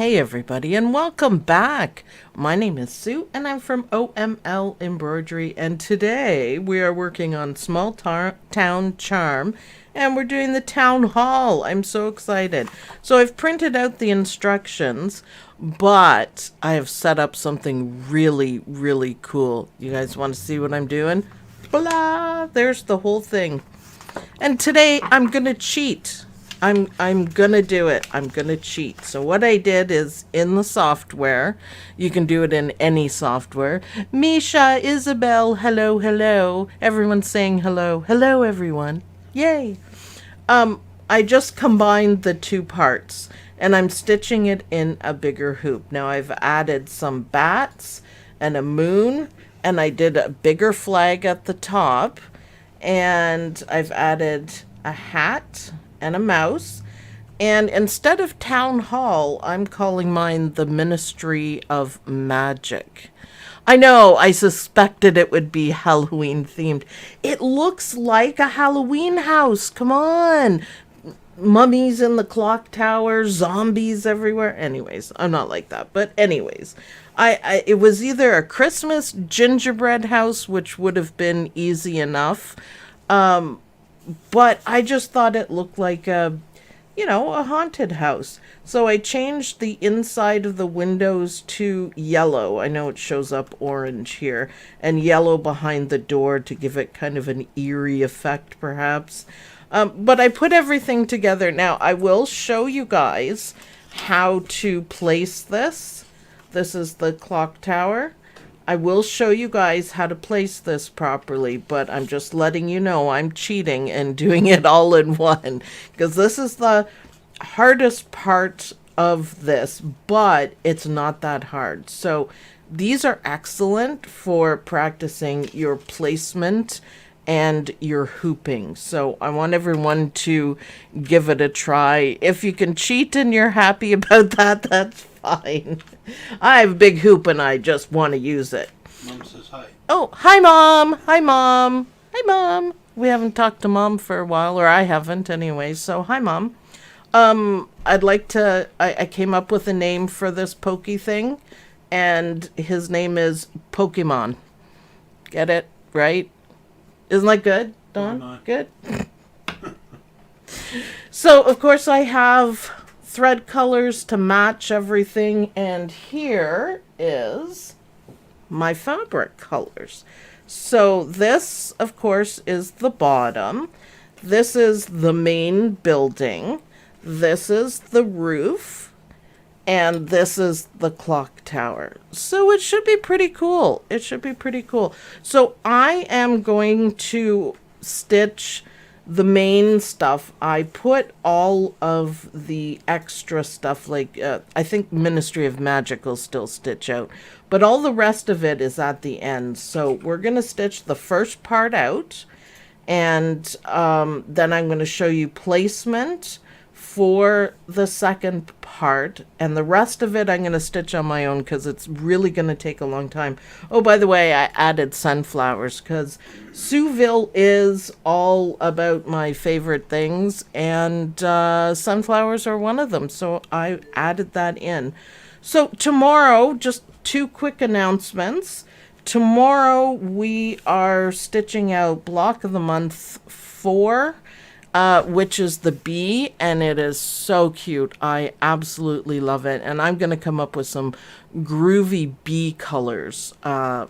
Hey everybody, and welcome back. My name is Sue and I'm from OML Embroidery, and today we are working on Small Town Charm and we're doing the town hall. I'm so excited. So I've printed out the instructions, but I have set up something really cool. You guys want to see what I'm doing? Blah! There's the whole thing. And today I'm gonna cheat. I'm gonna do it. I'm gonna cheat. So what I did is, in the software, you can do it in any software. Misha, Isabel, hello. Everyone's saying hello. Hello, everyone. Yay. I just combined the two parts, and I'm stitching it in a bigger hoop. Now I've added some bats and a moon, and I did a bigger flag at the top, and I've added a hat and a mouse, and instead of town hall, I'm calling mine the Ministry of Magic. I know, I suspected it would be Halloween themed. It looks like a Halloween house. Come on. Mummies in the clock tower, zombies everywhere. Anyways, I'm not like that, but anyways, it was either a Christmas gingerbread house, which would have been easy enough, but I just thought it looked like a haunted house. So I changed the inside of the windows to yellow. I know it shows up orange here, and yellow behind the door to give it kind of an eerie effect, perhaps. But I put everything together. Now, I will show you guys how to place this. This is the clock tower. I will show you guys how to place this properly, but I'm just letting you know I'm cheating and doing it all in one, because this is the hardest part of this, but it's not that hard. So these are excellent for practicing your placement and your hooping. So I want everyone to give it a try. If you can cheat and you're happy about that, that's fine. I have a big hoop and I just want to use it. Mom says hi. Oh, hi Mom. Hi Mom. Hi Mom. We haven't talked to Mom for a while, or I haven't anyway. So hi Mom. I'd like to, I came up with a name for this pokey thing, and his name is Pokemon. Get it? Right? Isn't that good, Dawn? Good? So, of course, I have thread colors to match everything, and here is my fabric colors. So this, of course, is the bottom. This is the main building. This is the roof. And this is the clock tower. So it should be pretty cool. It should be pretty cool. So I am going to stitch the main stuff. I put all of the extra stuff, like I think Ministry of Magic will still stitch out, but all the rest of it is at the end. So we're going to stitch the first part out, and then I'm going to show you placement for the second part, and the rest of it I'm going to stitch on my own because it's really going to take a long time. Oh, by the way, I added sunflowers because Sueville is all about my favorite things, and sunflowers are one of them, so I added that in. So tomorrow, just two quick announcements. Tomorrow we are stitching out Block of the Month 4, which is the bee, and it is so cute. I absolutely love it, and I'm going to come up with some groovy bee colors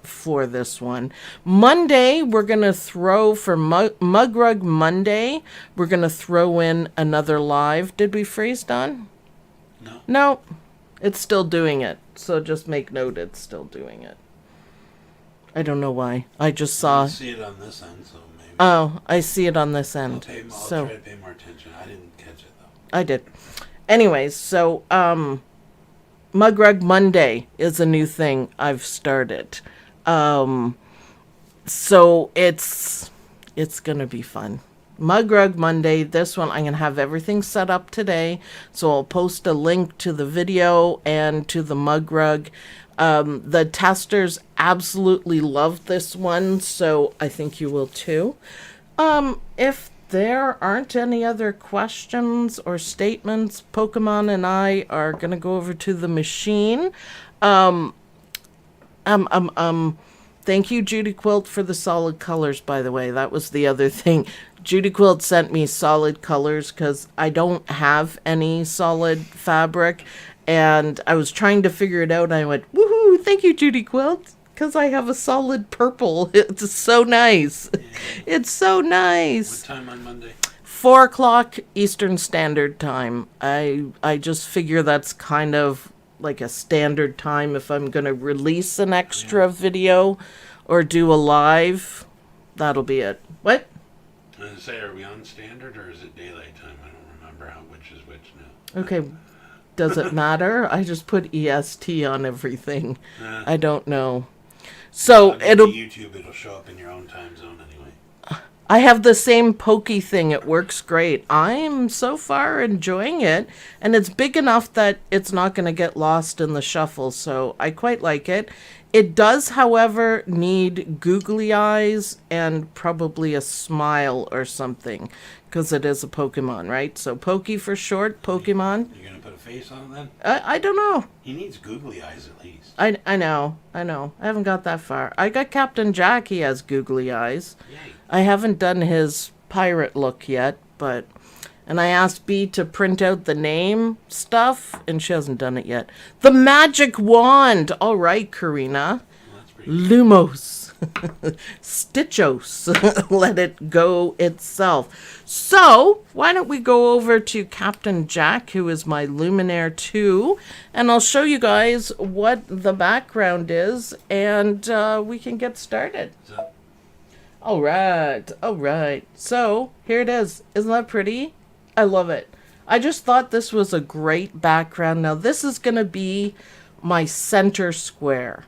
for this one. Monday, we're going to throw, for Mug Rug Monday, we're going to throw in another live. Did we freeze, Don? No. No, it's still doing it, so just make note it's still doing it. I don't know why. I just saw... I see it on this end, so maybe... Oh, I see it on this end. I'll so try to pay more attention. I didn't catch it, though. I did. Anyways, so Mug Rug Monday is a new thing I've started. So it's gonna be fun. Mug Rug Monday, this one, I'm gonna have everything set up today. So I'll post a link to the video and to the mug rug. The testers absolutely love this one, so I think you will too. If there aren't any other questions or statements, Pokemon and I are going to go over to the machine. Thank you, Judy Quilt, for the solid colors, by the way. That was the other thing. Judy Quilt sent me solid colors because I don't have any solid fabric. And I was trying to figure it out. And I went, woohoo, thank you, Judy Quilt, because I have a solid purple. It's so nice. It's so nice. What time on Monday? 4 o'clock Eastern Standard Time. I just figure that's kind of like a standard time if I'm going to release an extra video or do a live. That'll be it. What? I was going to say, are we on standard or is it daylight time? I don't remember which is which now. Okay. Does it matter? I just put EST on everything. I don't know. So YouTube, it'll show up in your own time zone anyway. I have the same pokey thing. It works great. I'm so far enjoying it, and it's big enough that it's not going to get lost in the shuffle, so I quite like it. It does, however, need googly eyes and probably a smile or something, because it is a Pokemon, right? So Pokey for short, Pokemon. You're going to put a face on it then? I don't know. He needs googly eyes at least. I know. I haven't got that far. I got Captain Jack. He has googly eyes. Yay. I haven't done his pirate look yet, but... And I asked B to print out the name stuff, and she hasn't done it yet. The magic wand! All right, Karina. Well, that's pretty Lumos. Stitchos. Let it go itself. So, why don't we go over to Captain Jack, who is my Luminaire 2, and I'll show you guys what the background is, and we can get started. So, All right. So, here it is. Isn't that pretty? I love it. I just thought this was a great background. Now, this is going to be my center square.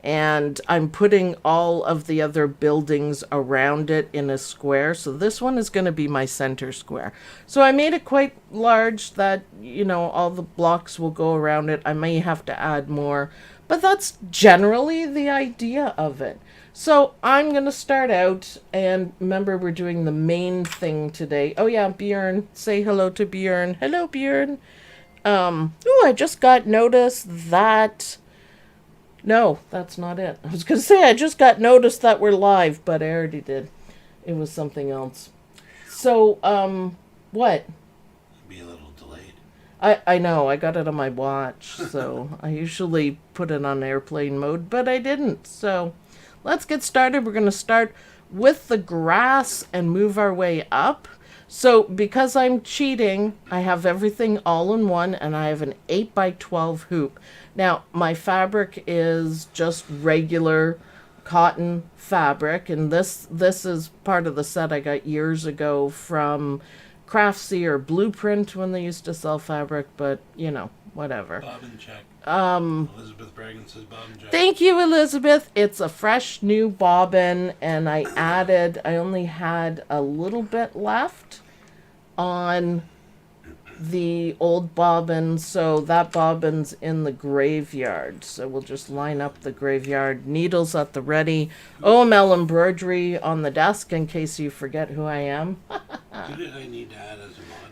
And I'm putting all of the other buildings around it in a square. So this one is going to be my center square. So I made it quite large that, all the blocks will go around it. I may have to add more. But that's generally the idea of it. So I'm going to start out, and remember we're doing the main thing today. Oh yeah, Bjorn. Say hello to Bjorn. Hello, Bjorn. I just got notice that... No, that's not it. I was going to say I just got notice that we're live, but I already did. It was something else. So, what? be a little delayed. I know, I got it on my watch, so I usually put it on airplane mode, but I didn't, so... Let's get started. We're going to start with the grass and move our way up. So because I'm cheating, I have everything all in one, and I have an 8x12 hoop. Now, my fabric is just regular cotton fabric, and this is part of the set I got years ago from Craftsy or Blueprint when they used to sell fabric, but, whatever. Bob and check. Elizabeth Bragan says bob and check. Thank you, Elizabeth. It's a fresh new bobbin, and I only had a little bit left on the old bobbin, so that bobbin's in the graveyard. So we'll just line up the graveyard. Needles at the ready. Omlembroidery on the desk in case you forget who I am. Who did I need to add as a mod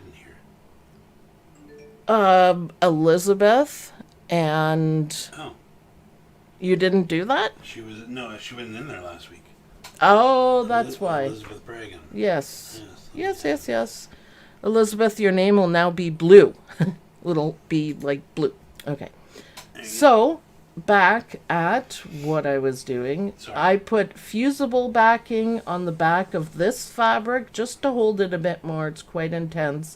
in here? Elizabeth, and... Oh. You didn't do that? She wasn't in there last week. Oh, that's why. Elizabeth Bragan. Yes. Yes. Elizabeth, your name will now be Blue. It'll be like blue. Okay. So, back at what I was doing. Sorry. I put fusible backing on the back of this fabric just to hold it a bit more. It's quite intense.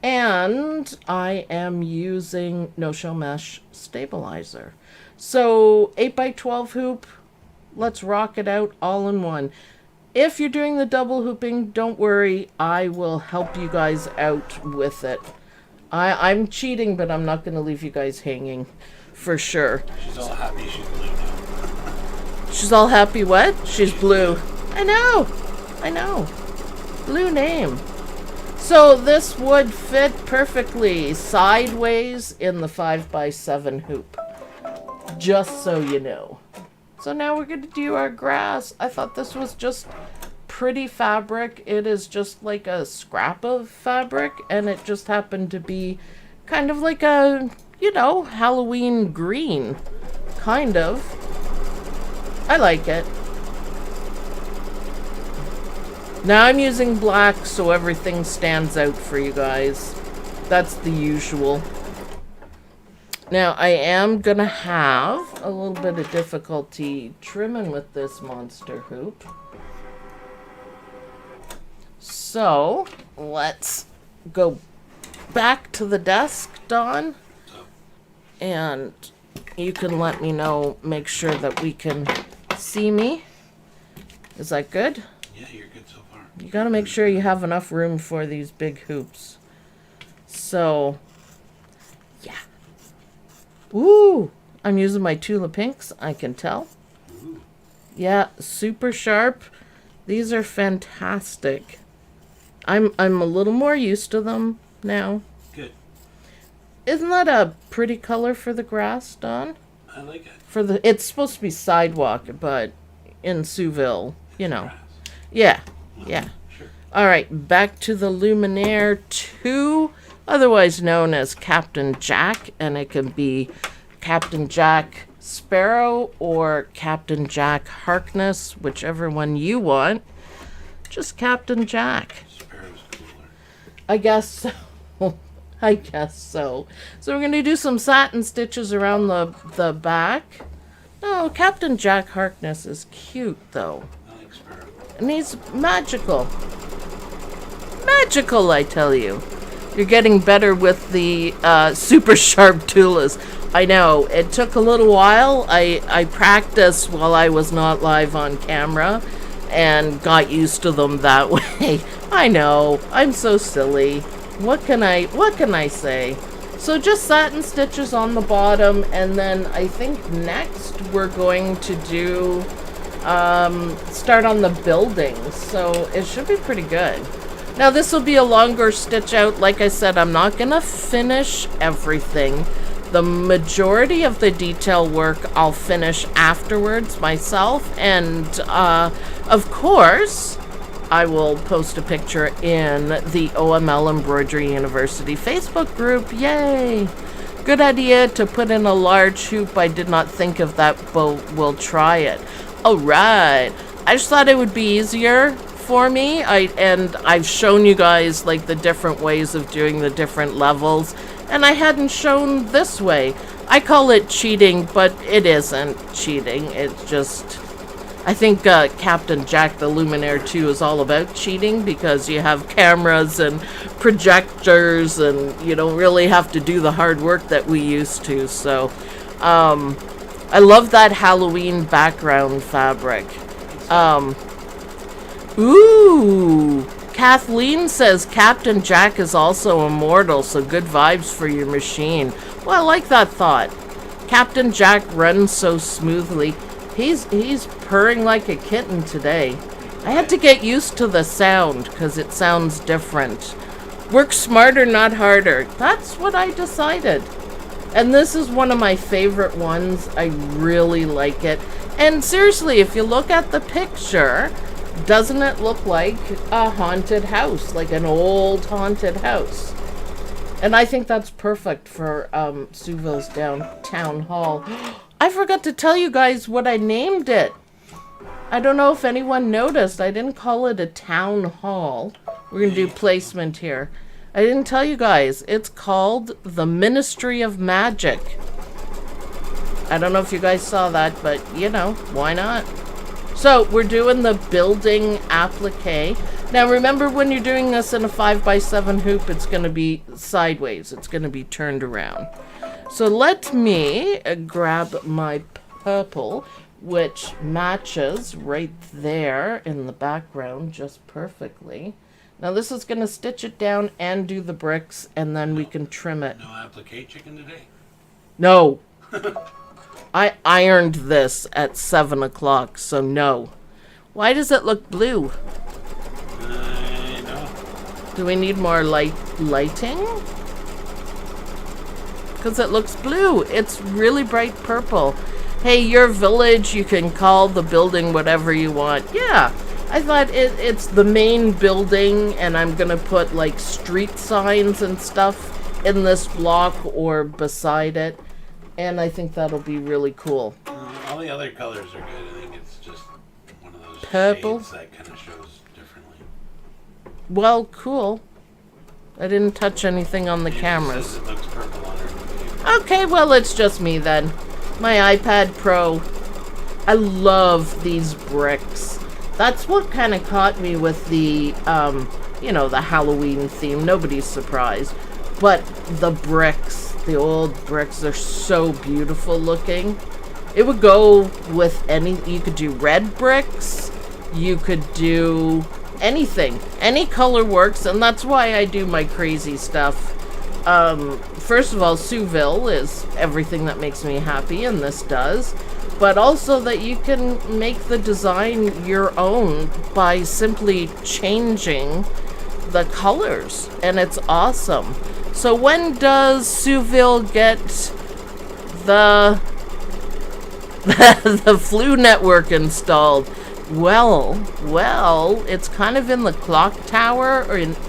And I am using no-show mesh stabilizer. So 8x12 hoop, let's rock it out all in one. If you're doing the double hooping, don't worry, I will help you guys out with it. I'm cheating, but I'm not going to leave you guys hanging, for sure. She's all happy she's blue now. She's all happy what? She's blue. I know. Blue name. So this would fit perfectly sideways in the 5x7 hoop. Just so you know. So now we're going to do our grass. I thought this was just pretty fabric. It is just like a scrap of fabric, and it just happened to be kind of like a, you know, Halloween green. Kind of. I like it. Now I'm using black so everything stands out for you guys. That's the usual. Now I am gonna have a little bit of difficulty trimming with this monster hoop. So let's go back to the desk, Don, and you can let me know, make sure that we can see me. Is that good? Yeah, you're good so far. You gotta make sure you have enough room for these big hoops. So, yeah. Ooh, I'm using my Tula Pinks, I can tell. Ooh. Yeah, super sharp. These are fantastic. I'm a little more used to them now. Good. Isn't that a pretty color for the grass, Don? I like it. For the, it's supposed to be sidewalk, but in Souville, you know. Grass. Yeah, yeah. Sure. All right, back to the Luminaire 2, otherwise known as Captain Jack, and it can be Captain Jack Sparrow or Captain Jack Harkness, whichever one you want. Just Captain Jack. Sparrow's cooler. I guess so. I guess so. So we're going to do some satin stitches around the back. No, Captain Jack Harkness is cute, though. I like Sparrow. And he's magical. Magical, I tell you. You're getting better with the super sharp Tulas. I know, it took a little while. I practiced while I was not live on camera and got used to them that way. I know, I'm so silly. What can I say? So just satin stitches on the bottom, and then I think next we're going to do start on the buildings. So it should be pretty good. Now this will be a longer stitch out. Like I said, I'm not gonna finish everything. The majority of the detail work I'll finish afterwards myself, and of course I will post a picture in the OML Embroidery University Facebook group. Yay! Good idea to put in a large hoop. I did not think of that, but we'll try it. Alright, I just thought it would be easier for me. I've shown you guys like the different ways of doing the different levels, and I hadn't shown this way. I call it cheating, but it isn't cheating. It's just, I think Captain Jack the Luminaire 2 is all about cheating because you have cameras and projectors and you don't really have to do the hard work that we used to. So I love that Halloween background fabric. Ooh, Kathleen says Captain Jack is also immortal, so good vibes for your machine. Well, I like that thought. Captain Jack runs so smoothly. He's purring like a kitten today. I had to get used to the sound because it sounds different. Work smarter, not harder. That's what I decided. And this is one of my favorite ones. I really like it. And seriously, if you look at the picture, doesn't it look like a haunted house, like an old haunted house? And I think that's perfect for Souville's downtown hall. I forgot to tell you guys what I named it. I don't know if anyone noticed. I didn't call it a town hall. We're going to do placement here. I didn't tell you guys. It's called the Ministry of Magic. I don't know if you guys saw that, but you know, why not? So we're doing the building applique. Now remember, when you're doing this in a 5x7 hoop, it's going to be sideways. It's going to be turned around. So let me grab my purple, which matches right there in the background just perfectly. Now this is going to stitch it down and do the bricks, and then we can trim it. No applique chicken today? No. I ironed this at 7 o'clock, so no. Why does it look blue? I know. Do we need more lighting? Because it looks blue. It's really bright purple. Hey, your village, you can call the building whatever you want. Yeah, I thought it's the main building, and I'm gonna put like street signs and stuff in this block or beside it, and I think that'll be really cool. All the other colors are good. I think it's just one of those Purple. shades that kind of shows differently. Well, cool. I didn't touch anything on the cameras. Says it looks purple on her. Okay, well, it's just me then. My iPad Pro. I love these bricks. That's what kind of caught me with the, you know, the Halloween theme. Nobody's surprised. But the bricks, the old bricks, are so beautiful looking. It would go with any, you could do red bricks, you could do anything. Any color works, and that's why I do my crazy stuff. First of all, Souville is everything that makes me happy, and this does. But also that you can make the design your own by simply changing the colors, and it's awesome. So when does Souville get the the Flu network installed? Well, it's kind of in the clock tower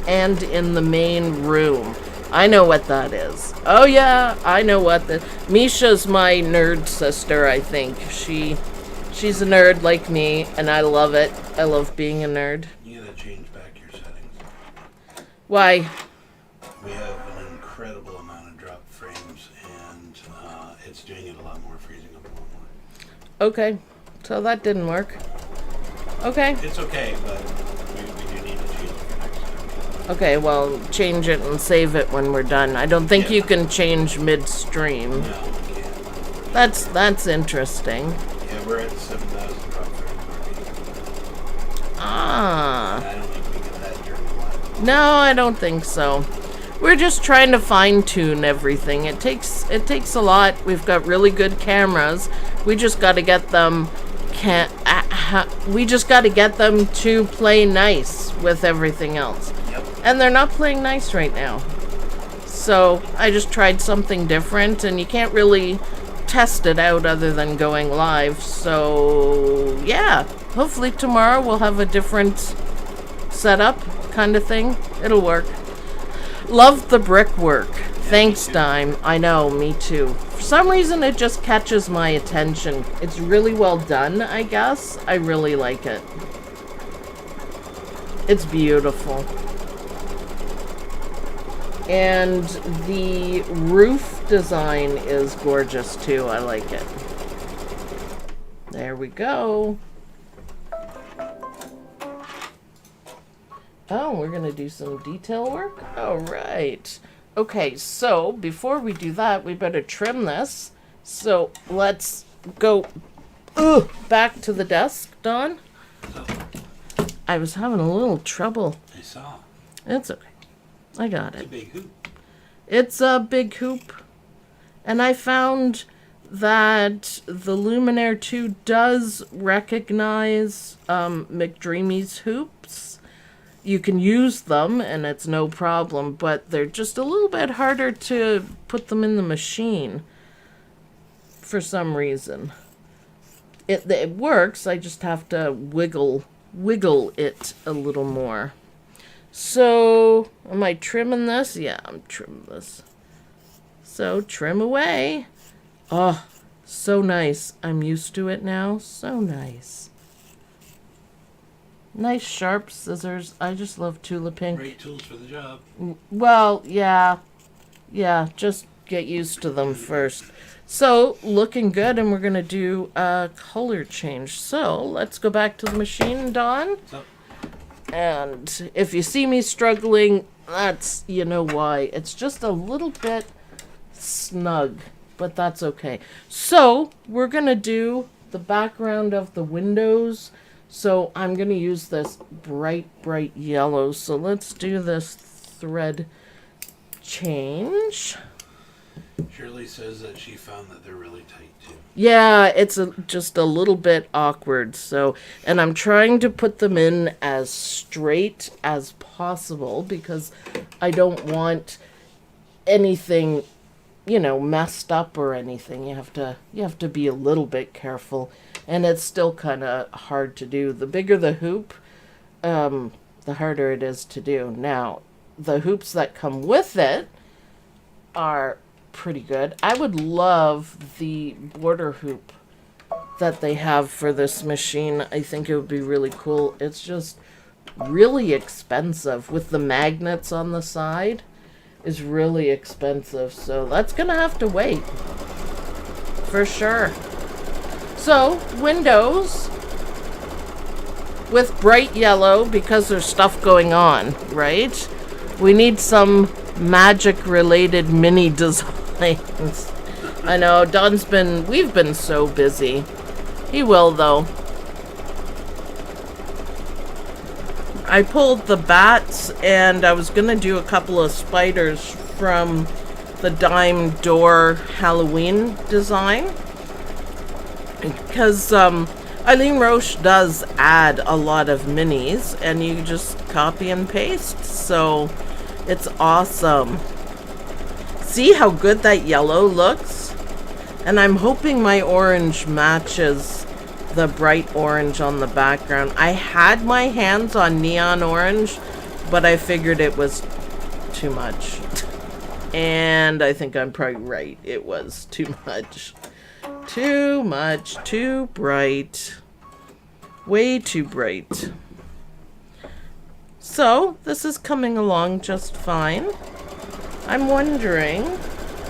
and in the main room. I know what that is. Oh yeah, I know what the Misha's my nerd sister, I think. She's a nerd like me, and I love it. I love being a nerd. You gotta change back your settings. Why? We have an incredible amount of drop frames, and it's doing it a lot more, freezing up a lot more. Okay. So that didn't work. Okay. It's okay, but we do need to change it for next time. Okay, well, change it and save it when we're done. I don't think you can change midstream. No, we can't. That's interesting. Yeah, we're at 7,000 drop frames. Ah. And I don't think we get that during the live. No, I don't think so. We're just trying to fine-tune everything. It takes a lot. We've got really good cameras. We just got to get them to play nice with everything else. Yep. And they're not playing nice right now. So I just tried something different, and you can't really test it out other than going live. So yeah, hopefully tomorrow we'll have a different setup kind of thing. It'll work. Love the brickwork. Thanks, Dime. I know, me too. For some reason, it just catches my attention. It's really well done, I guess. I really like it. It's beautiful. And the roof design is gorgeous too. I like it. There we go. Oh, we're going to do some detail work? All right. Okay, so before we do that, we better trim this. So let's go back to the desk, Don. I was having a little trouble. I saw. It's okay. I got It's a it. big hoop. It's a big hoop. And I found that the Luminaire 2 does recognize McDreamy's hoops. You can use them, and it's no problem, but they're just a little bit harder to put them in the machine for some reason. It works, I just have to wiggle it a little more. So, am I trimming this? Yeah, I'm trimming this. So, trim away. Oh, so nice. I'm used to it now. So nice. Nice sharp scissors. I just love Tula Pink. Great tools for the job. Well, yeah. Yeah, just get used to them first. So, looking good, and we're going to do a color change. So, let's go back to the machine, Dawn. So, And if you see me struggling, that's, you know why. It's just a little bit snug, but that's okay. So, we're going to do the background of the windows. So, I'm going to use this bright yellow. So, let's do this thread change. Shirley says that she found that they're really tight too. Yeah, it's just a little bit awkward. So, and I'm trying to put them in as straight as possible because I don't want anything, you know, messed up or anything. You have to be a little bit careful, and it's still kind of hard to do. The bigger the hoop, the harder it is to do. Now, the hoops that come with it are pretty good. I would love the border hoop that they have for this machine. I think it would be really cool. It's just really expensive with the magnets on the side. Is really expensive, so that's gonna have to wait for sure. So windows with bright yellow because there's stuff going on, right? We need some magic related mini designs. I know we've been so busy. He will though. I pulled the bats and I was gonna do a couple of spiders from the dime door Halloween design because Eileen Roche does add a lot of minis and you just copy and paste, so it's awesome. See how good that yellow looks? And I'm hoping my orange matches the bright orange on the background. I had my hands on neon orange, but I figured it was too much. And I think I'm probably right. It was too much. Too much. Too bright. Way too bright. So, this is coming along just fine. I'm wondering,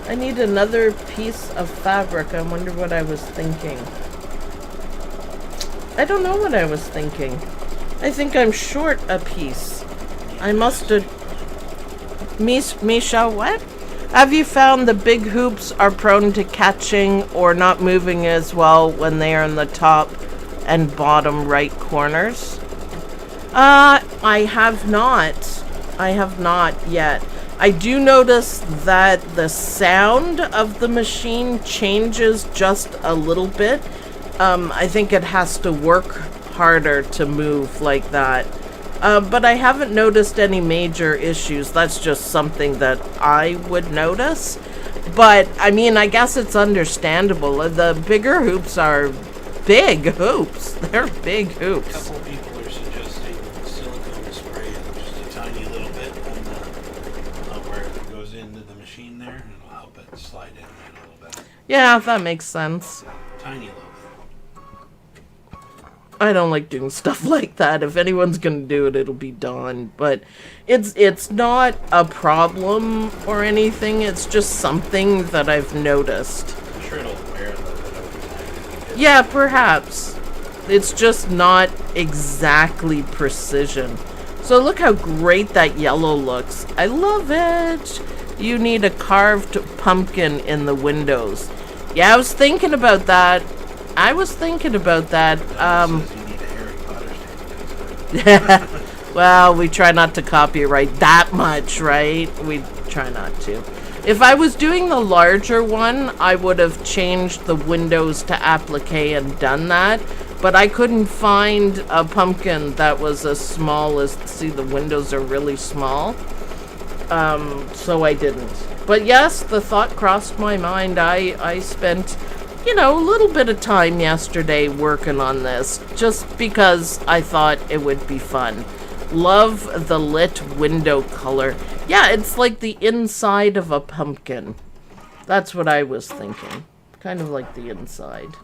I need another piece of fabric. I wonder what I was thinking. I don't know what I was thinking. I think I'm short a piece. I must have... Misha, what? Have you found the big hoops are prone to catching or not moving as well when they are in the top and bottom right corners? I have not. I have not yet. I do notice that the sound of the machine changes just a little bit. I think it has to work harder to move like that. But I haven't noticed any major issues. That's just something that I would notice. But, I mean, I guess it's understandable. The bigger hoops are big hoops. They're big A hoops. couple people are suggesting silicone spray just a tiny little bit on where it goes into the machine there, and it'll help it slide in a little bit. Yeah, that makes sense. Tiny little bit. I don't like doing stuff like that. If anyone's gonna do it, it'll be Dawn. But it's not a problem or anything. It's just something that I've noticed. I'm sure it'll wear a little bit over time. Yeah, perhaps. It's just not exactly precision. So look how great that yellow looks. I love it. You need a carved pumpkin in the windows. Yeah, I was thinking about that. Says you need a Harry Potter stand. Well, we try not to copyright that much, right? We try not to. If I was doing the larger one, I would have changed the windows to applique and done that. But I couldn't find a pumpkin that was as small as, see, the windows are really small. So I didn't. But yes, the thought crossed my mind. I spent, you know, a little bit of time yesterday working on this just because I thought it would be fun. Love the lit window color. Yeah, it's like the inside of a pumpkin. That's what I was thinking. Kind of like the inside.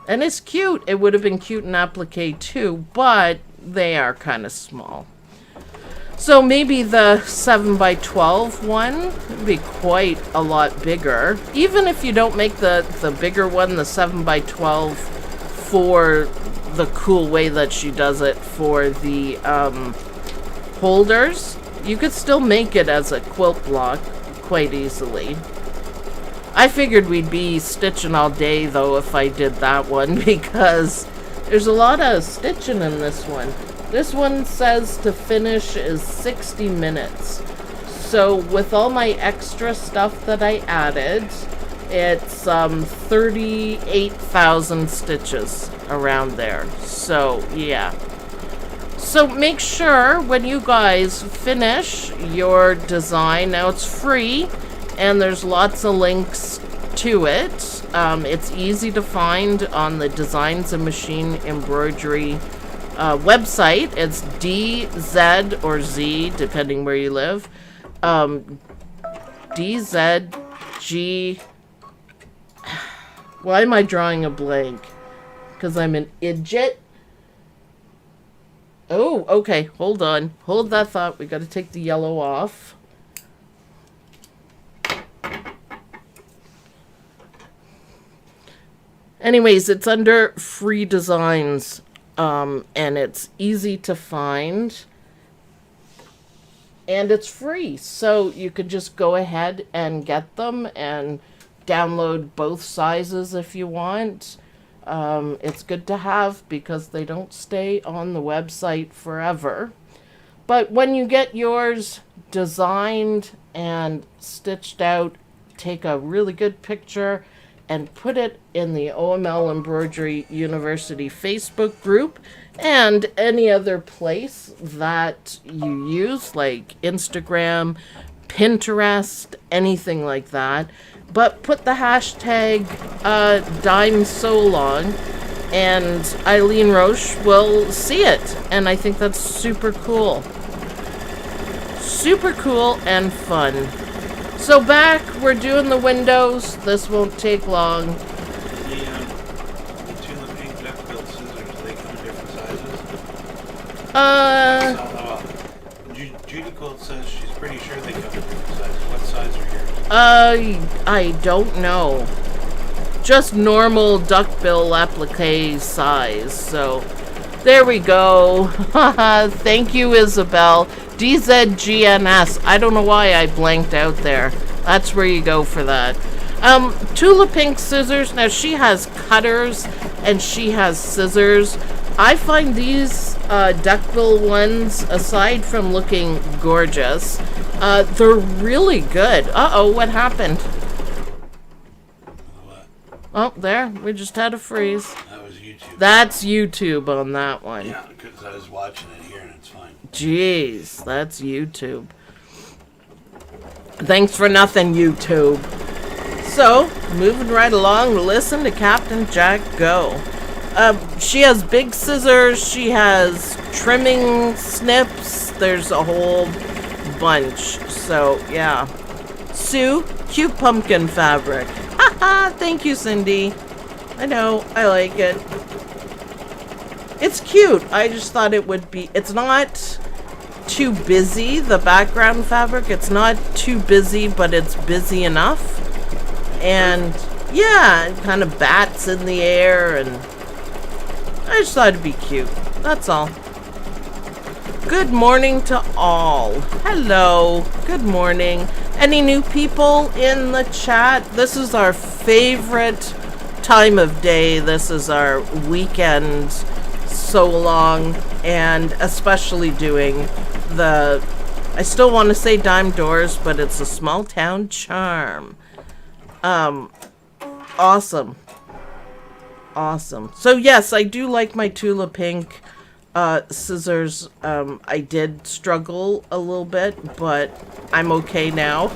And it's cute. It would have been cute in applique too, but they are kind of small. So maybe the 7x12 one would be quite a lot bigger. Even if you don't make the bigger one, the 7x12, for the cool way that she does it for the holders, you could still make it as a quilt block quite easily. I figured we'd be stitching all day though if I did that one because there's a lot of stitching in this one. This one says to finish is 60 minutes. So with all my extra stuff that I added, it's 38,000 stitches around there. So yeah. So make sure when you guys finish your design, now it's free and there's lots of links to it. It's easy to find on the Designs and Machine Embroidery website. It's DZ or Z, depending where you live. DZG. Why am I drawing a blank? Because I'm an idiot. Oh, okay. Hold on. Hold that thought. We got to take the yellow off. Anyways, it's under free designs, and it's easy to find, and it's free. So you could just go ahead and get them and download both sizes if you want. It's good to have because they don't stay on the website forever. But when you get yours designed and stitched out, take a really good picture and put it in the OML Embroidery University Facebook group and any other place that you use, like Instagram, Pinterest, anything like that. But put the hashtag dimesewalong and Eileen Roche will see it. And I think that's super cool. Super cool and fun. So back, we're doing the windows. This won't take long. The two pink duckbill scissors, do they come in different sizes? Judy Colt says she's pretty sure they come in different sizes. What size are yours? I don't know. Just normal duckbill applique size. So there we go. Thank you, Isabel. DZGNS. I don't know why I blanked out there. That's where you go for that. Tula Pink scissors. Now she has cutters and she has scissors. I find these duckbill ones, aside from looking gorgeous, they're really good. Uh-oh, what happened? What? Oh, there. We just had a freeze. That was YouTube. That's YouTube on that one. Yeah, because I was watching it here and it's fine. Jeez, that's YouTube. Thanks for nothing, YouTube. So, moving right along, listen to Captain Jack go. She has big scissors, she has trimming snips, there's a whole bunch. So, yeah. Sue, cute pumpkin fabric. Haha, thank you, Cindy. I know, I like it. It's cute. I just thought it would be, it's not too busy, the background fabric. It's not too busy, but it's busy enough. And yeah, it kind of bats in the air, and I just thought it'd be cute. That's all. Good morning to all. Hello. Good morning. Any new people in the chat? This is our favorite time of day. This is our weekend so long, and especially doing the, I still want to say dime doors, but it's a small town charm. Awesome. Awesome. So yes, I do like my Tula Pink scissors. I did struggle a little bit, but I'm okay now.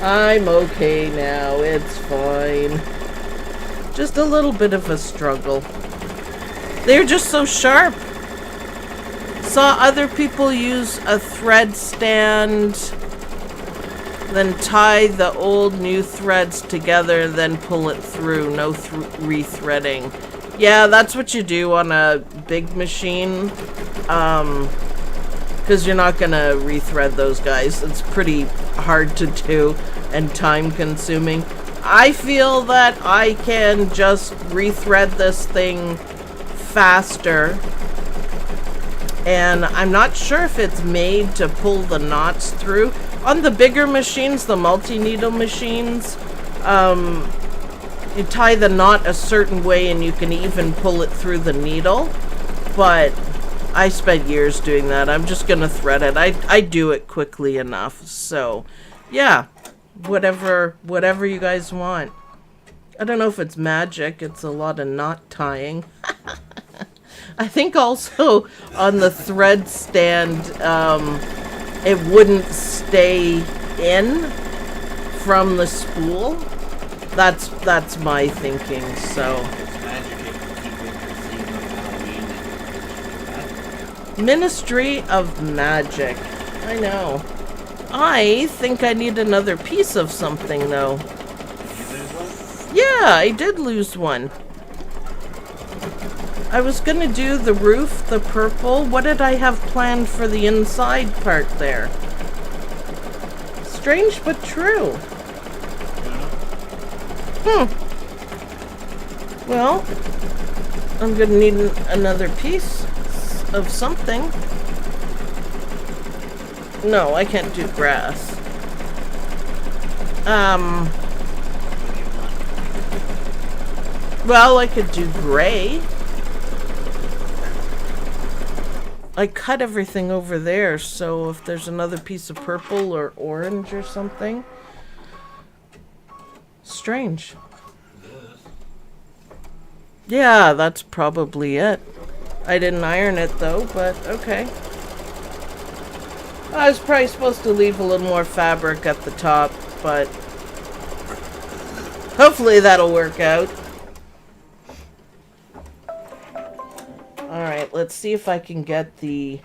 I'm okay now. It's fine. Just a little bit of a struggle. They're just so sharp. Saw other people use a thread stand, then tie the old new threads together, then pull it through. No rethreading. Yeah, that's what you do on a big machine. Because you're not gonna rethread those guys. It's pretty hard to do and time consuming. I feel that I can just rethread this thing faster, and I'm not sure if it's made to pull the knots through. On the bigger machines, the multi-needle machines, you tie the knot a certain way and you can even pull it through the needle, but I spent years doing that. I'm just gonna thread it. I do it quickly enough. So yeah, whatever you guys want. I don't know if it's magic. It's a lot of knot tying. I think also on the thread stand, it wouldn't stay in from the spool. That's my thinking. So It's magic if you keep with the theme of Halloween and Ministry of Magic. I know. I think I need another piece of something, though. You lose one? Yeah, I did lose one. I was gonna do the roof, the purple. What did I have planned for the inside part there? Strange but true. Well, I'm gonna need another piece of something. No, I can't do grass. Well, I could do gray. I cut everything over there, so if there's another piece of purple or orange or something. Strange. Yeah, that's probably it. I didn't iron it though, but okay. I was probably supposed to leave a little more fabric at the top, but hopefully that'll work out. Alright, let's see if I can get the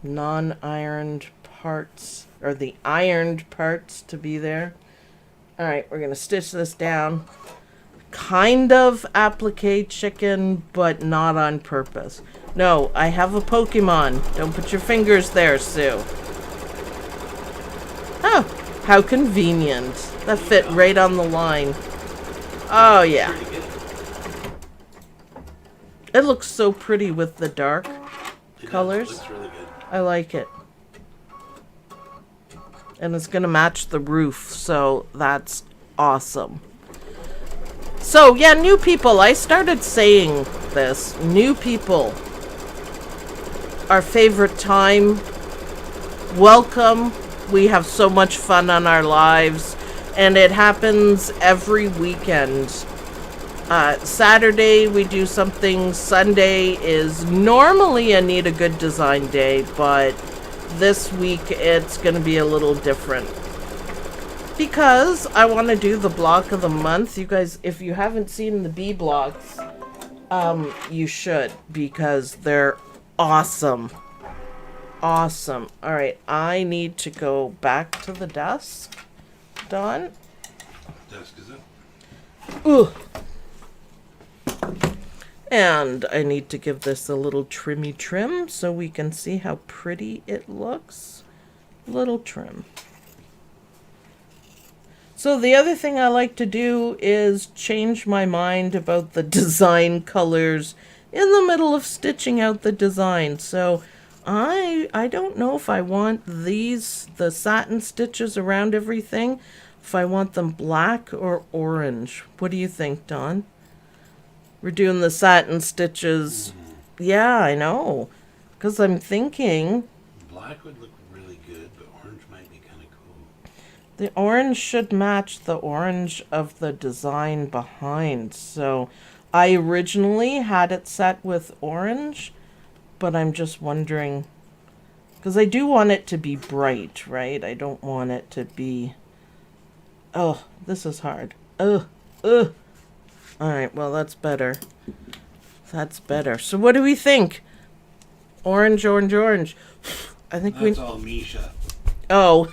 non-ironed parts, or the ironed parts to be there. Alright, we're going to stitch this down. Kind of applique chicken, but not on purpose. No, I have a Pokemon. Don't put your fingers there, Sue. Oh, how convenient. That fit right on the line. Oh, yeah. It looks so pretty with the dark colors. It looks really good. I like it. And it's going to match the roof, so that's awesome. So, yeah, new people. I started saying this. New people. Our favorite time. Welcome. We have so much fun on our lives. And it happens every weekend. Saturday we do something. Sunday is normally a Need a Good Design day, but this week it's going to be a little different. Because I want to do the block of the month. You guys, if you haven't seen the bee blocks, you should, because they're awesome. Awesome. Alright, I need to go back to the desk. Dawn? Desk is up. Ooh. And I need to give this a little trimmy trim so we can see how pretty it looks. Little trim. So the other thing I like to do is change my mind about the design colors in the middle of stitching out the design. So I don't know if I want these, the satin stitches around everything, if I want them black or orange. What do you think, Dawn? We're doing the satin stitches. Yeah, I know. Because I'm thinking Black would look really good, but orange might be kind of cool. the orange should match the orange of the design behind. So I originally had it set with orange, but I'm just wondering, because I do want it to be bright, right? I don't want it to be... Oh, this is hard. Ugh. Alright, well, that's better. That's better. So what do we think? Orange, orange, orange. I think That's all Misha. Oh.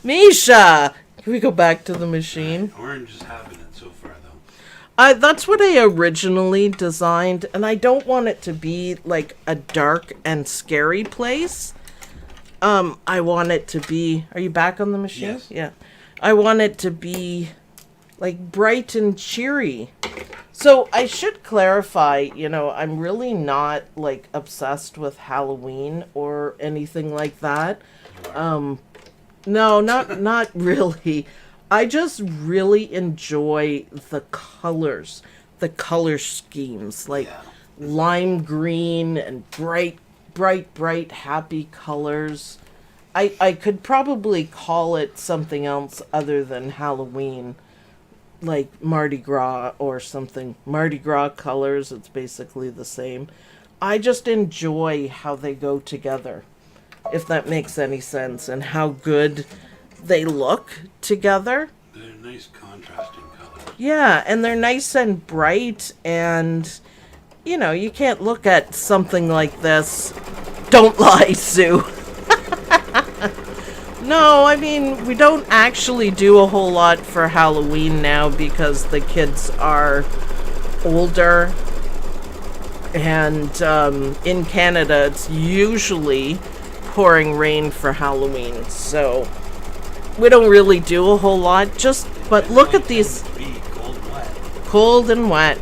Misha! Can we go back to the machine? Orange is having it so far, though. That's what I originally designed, and I don't want it to be like a dark and scary place. I want it to be... Are you back on the machine? Yes. Yeah. I want it to be like bright and cheery. So I should clarify, you know, I'm really not like obsessed with Halloween or anything like that. No, not really. I just really enjoy the colors, the color schemes, like lime green and bright, happy colors. I could probably call it something else other than Halloween, like Mardi Gras or something. Mardi Gras colors, it's basically the same. I just enjoy how they go together, if that makes any sense, and how good they look together. They're nice contrasting colors. Yeah, and they're nice and bright, and, you know, you can't look at something like this. Don't lie, Sue. No, I mean, we don't actually do a whole lot for Halloween now because the kids are older. And in Canada, it's usually pouring rain for Halloween. So we don't really do a whole lot. But look at these. Cold and wet.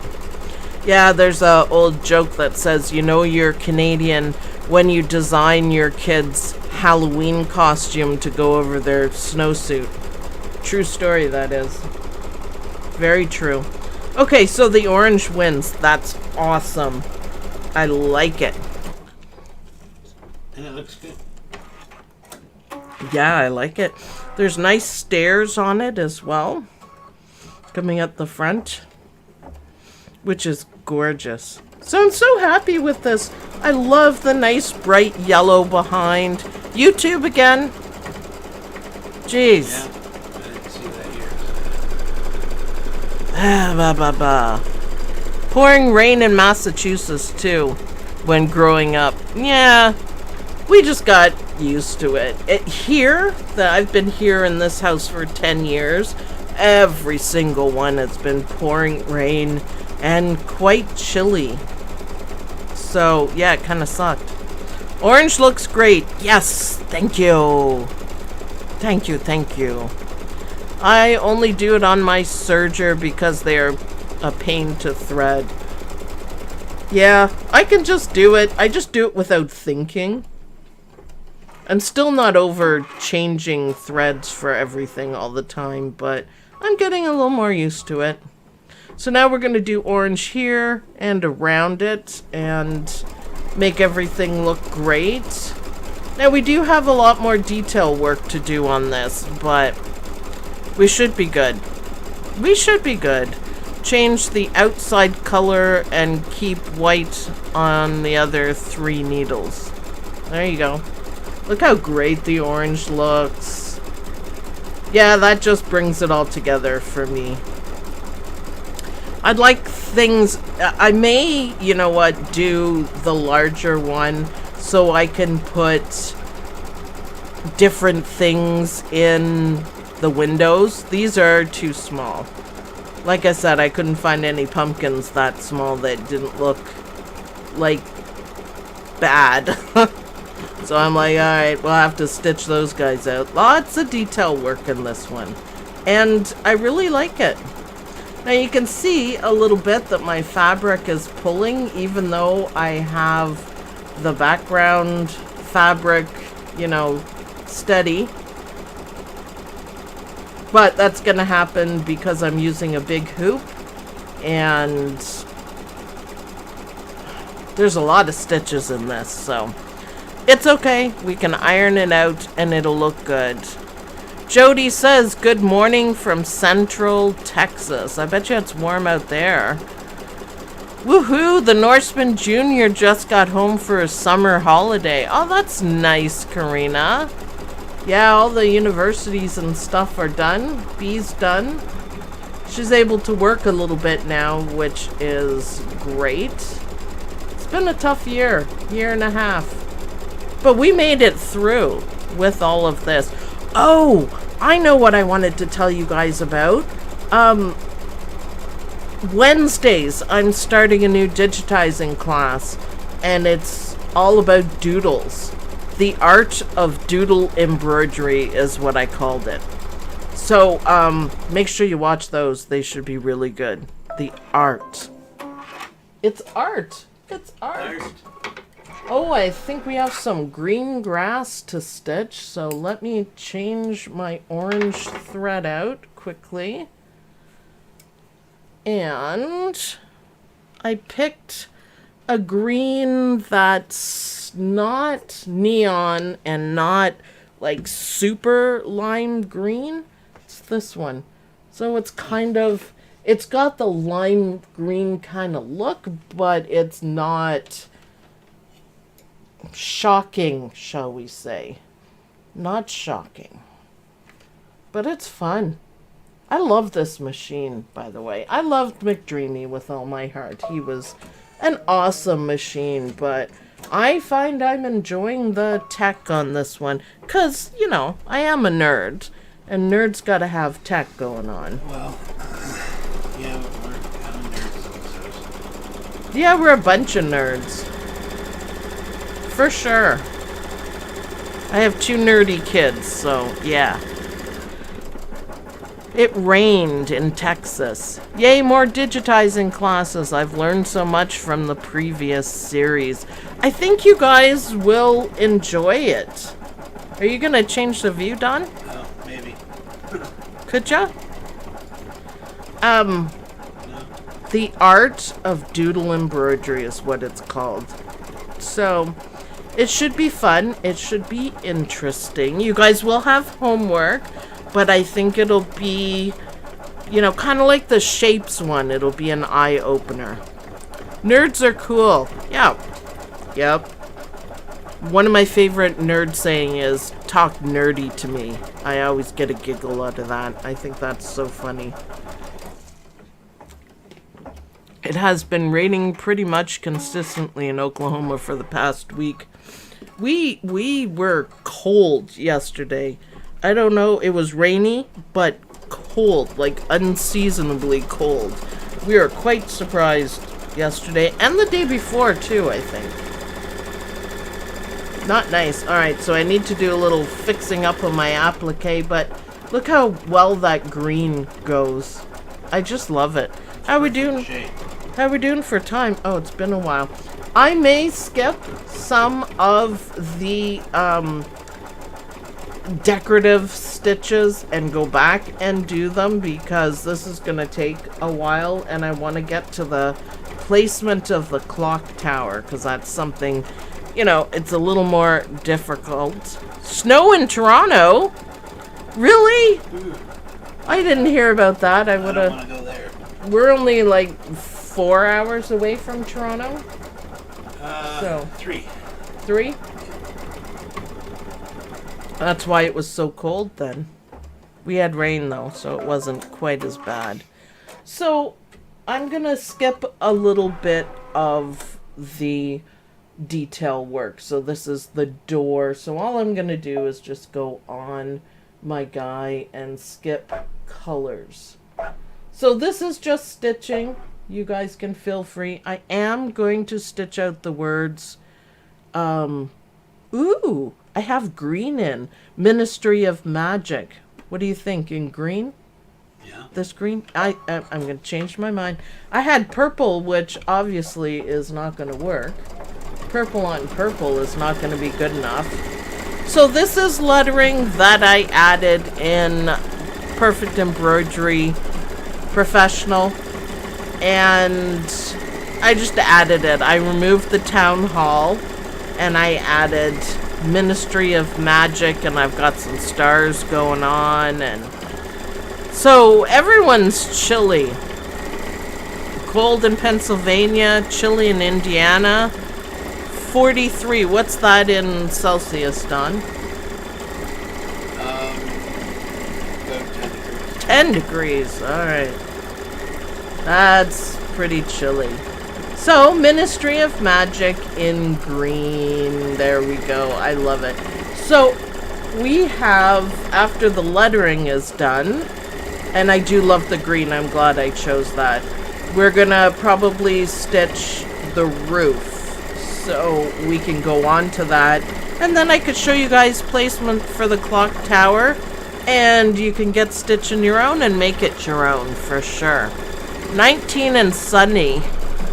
Yeah, there's a old joke that says, you know you're Canadian when you design your kids' Halloween costume to go over their snowsuit. True story, that is. Very true. Okay, so the orange wins. That's awesome. I like it. And it looks good. Yeah, I like it. There's nice stairs on it as well. Coming up the front. Which is gorgeous. So I'm so happy with this. I love the nice bright yellow behind. YouTube again. Jeez. Yeah, I didn't see that here. Pouring rain in Massachusetts too when growing up. Yeah, we just got used to it. I've been here in this house for 10 years. Every single one has been pouring rain and quite chilly. So, yeah, it kind of sucked. Orange looks great. Yes, thank you. Thank you, thank you. I only do it on my serger because they're a pain to thread. Yeah, I can just do it. I just do it without thinking. I'm still not over changing threads for everything all the time, but I'm getting a little more used to it. So now we're going to do orange here and around it and make everything look great. Now we do have a lot more detail work to do on this, but we should be good. We should be good. Change the outside color and keep white on the other 3 needles. There you go. Look how great the orange looks. Yeah, that just brings it all together for me. I'd like things, I may, you know what, do the larger one so I can put different things in the windows. These are too small. Like I said, I couldn't find any pumpkins that small that didn't look like bad. So I'm like, alright, we'll have to stitch those guys out. Lots of detail work in this one. And I really like it. Now you can see a little bit that my fabric is pulling, even though I have the background fabric, you know, steady. But that's going to happen because I'm using a big hoop. And there's a lot of stitches in this, so it's okay. We can iron it out and it'll look good. Jody says, good morning from Central Texas. I bet you it's warm out there. Woohoo! The Norseman Jr. just got home for a summer holiday. Oh, that's nice, Karina. Yeah, all the universities and stuff are done. B's done. She's able to work a little bit now, which is great. It's been a tough year and a half. But we made it through with all of this. Oh, I know what I wanted to tell you guys about. Wednesdays, I'm starting a new digitizing class, and it's all about doodles. The art of doodle embroidery is what I called it. So, make sure you watch those. They should be really good. The art. It's art. It's art. Oh, I think we have some green grass to stitch, so let me change my orange thread out quickly. And I picked a green that's not neon and not like super lime green. It's this one. So it's kind of, it's got the lime green kind of look, but it's not shocking, shall we say. Not shocking. But it's fun. I love this machine, by the way. I loved McDreamy with all my heart. He was an awesome machine, but I find I'm enjoying the tech on this one. Because, you know, I am a nerd. And nerds gotta have tech going on. Well, yeah, we're kind of nerds themselves. Yeah, we're a bunch of nerds. For sure. I have 2 nerdy kids, so yeah. It rained in Texas. Yay, more digitizing classes. I've learned so much from the previous series. I think you guys will enjoy it. Are you gonna change the view, Don? Oh, maybe. Could ya? No. The art of doodle embroidery is what it's called. So, it should be fun. It should be interesting. You guys will have homework, but I think it'll be, you know, kind of like the shapes one. It'll be an eye-opener. Nerds are cool. Yeah. Yep. One of my favorite nerd saying is, talk nerdy to me. I always get a giggle out of that. I think that's so funny. It has been raining pretty much consistently in Oklahoma for the past week. We were cold yesterday. I don't know, it was rainy, but cold, like unseasonably cold. We were quite surprised yesterday, and the day before too, I think. Not nice. Alright, so I need to do a little fixing up on my applique, but look how well that green goes. I just love it. How we doing? How we doing for time? Oh, it's been a while. I may skip some of the decorative stitches and go back and do them because this is going to take a while and I want to get to the placement of the clock tower because that's something, you know, it's a little more difficult. Snow in Toronto? Really? I didn't hear about that. I would have. I don't want to go there. We're only like 4 hours away from Toronto. So 3. 3? That's why it was so cold then. We had rain though, so it wasn't quite as bad. So I'm gonna skip a little bit of the detail work. So this is the door. So all I'm gonna do is just go on my guy and skip colors. So this is just stitching. You guys can feel free. I am going to stitch out the words. Ooh, I have green in. Ministry of Magic. What do you think? In green? Yeah. This green? I'm going to change my mind. I had purple, which obviously is not going to work. Purple on purple is not going to be good enough. So this is lettering that I added in Perfect Embroidery Professional. And I just added it. I removed the town hall and I added Ministry of Magic and I've got some stars going on and so everyone's chilly. Cold in Pennsylvania, chilly in Indiana. 43. What's that in Celsius, Don? About 10 10 degrees. degrees. All right. That's pretty chilly. So, Ministry of Magic in green. There we go. I love it. So, we have, after the lettering is done, and I do love the green. I'm glad I chose that. We're gonna probably stitch the roof. So, we can go on to that. And then I could show you guys placement for the clock tower. And you can get stitching your own and make it your own for sure. 19 and sunny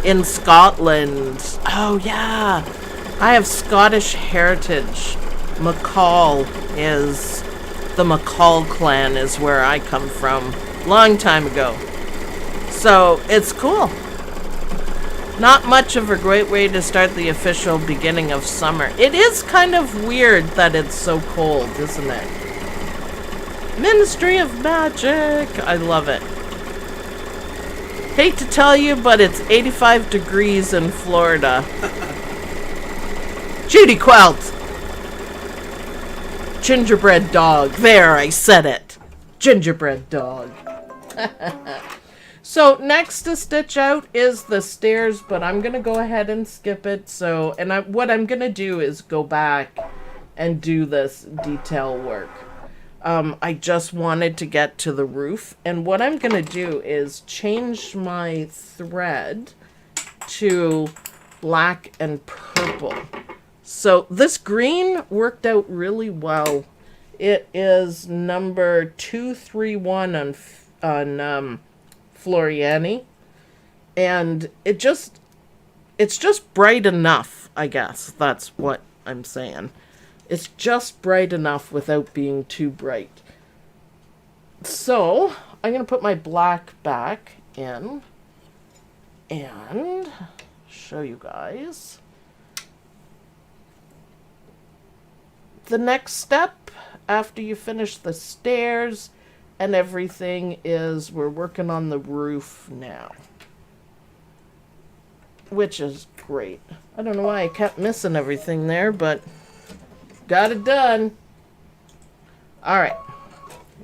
in Scotland. Oh yeah, I have Scottish heritage. McCall is the McCall clan is where I come from. Long time ago. So it's cool. Not much of a great way to start the official beginning of summer. It is kind of weird that it's so cold, isn't it? Ministry of Magic. I love it. Hate to tell you, but it's 85 degrees in Florida. Judy Quelt! Gingerbread dog. There, I said it. Gingerbread dog. So next to stitch out is the stairs, but I'm going to go ahead and skip it. So, and what I'm going to do is go back and do this detail work. I just wanted to get to the roof. And what I'm going to do is change my thread to black and purple. So this green worked out really well. It is number 231 on Floriani, and it's just bright enough, I guess. That's what I'm saying. It's just bright enough without being too bright. So I'm going to put my black back in and show you guys. The next step after you finish the stairs and everything is we're working on the roof now, which is great. I don't know why I kept missing everything there, but got it done. All right,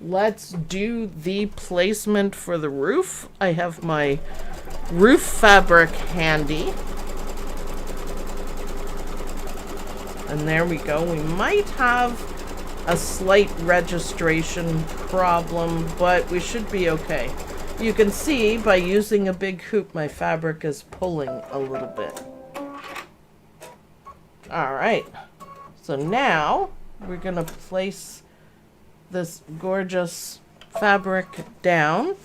let's do the placement for the roof. I have my roof fabric handy. And there we go. We might have a slight registration problem, but we should be okay. You can see by using a big hoop, my fabric is pulling a little bit. All right. So now we're going to place this gorgeous fabric down,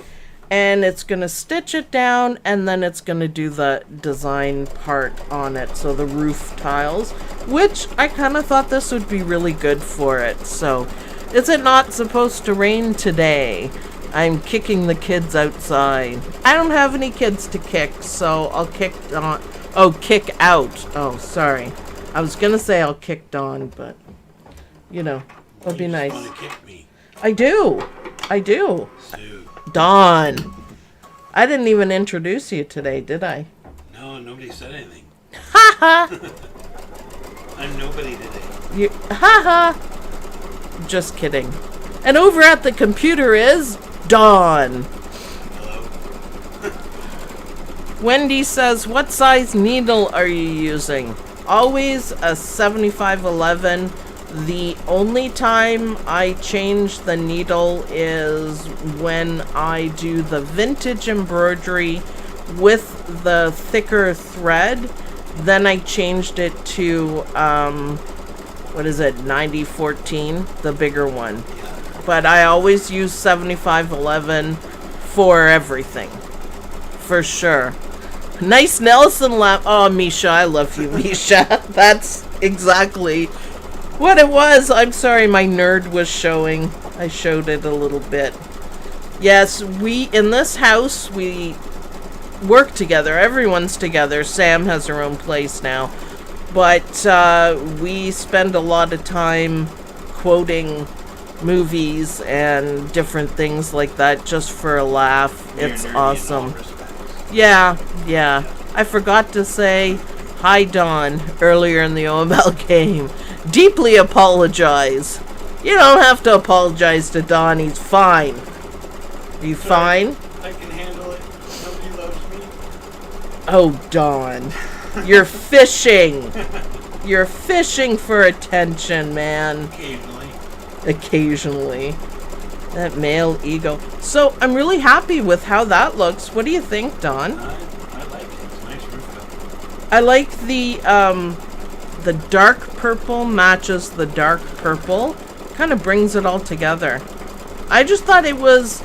and it's going to stitch it down, and then it's going to do the design part on it. So the roof tiles, which I kind of thought this would be really good for it. So is it not supposed to rain today? I'm kicking the kids outside. I don't have any kids to kick, so I'll kick on. Oh, kick out. Oh, sorry. I was going to say I'll kick Dawn, but you know, it'll be nice. Want to kick me. I do. I do. Sue. Dawn. I didn't even introduce you today, did I? No, nobody said anything. Ha ha! I'm nobody today. You, ha ha! Just kidding. And over at the computer is Dawn. Hello. Wendy says, what size needle are you using? Always a 7511. The only time I change the needle is when I do the vintage embroidery with the thicker thread. Then I changed it to, what is it, 9014, the bigger one. But I always use 7511 for everything, for sure. Nice Nelson lap. Oh, Misha, I love you, Misha. That's exactly what it was. I'm sorry, my nerd was showing. I showed it a little bit. Yes, in this house, we work together. Everyone's together. Sam has her own place now. But we spend a lot of time quoting movies and different things like that just for a laugh. It's awesome. Yeah. I forgot to say hi, Dawn, earlier in the OML game. Deeply apologize. You don't have to apologize to Dawn. He's fine. Are you fine? I can handle it. Nobody loves me. Oh, Dawn. You're fishing. You're fishing for attention, man. Occasionally. That male ego. So, I'm really happy with how that looks. What do you think, Dawn? I like it. It's nice roof. I like the dark purple matches the dark purple. Kind of brings it all together. I just thought it was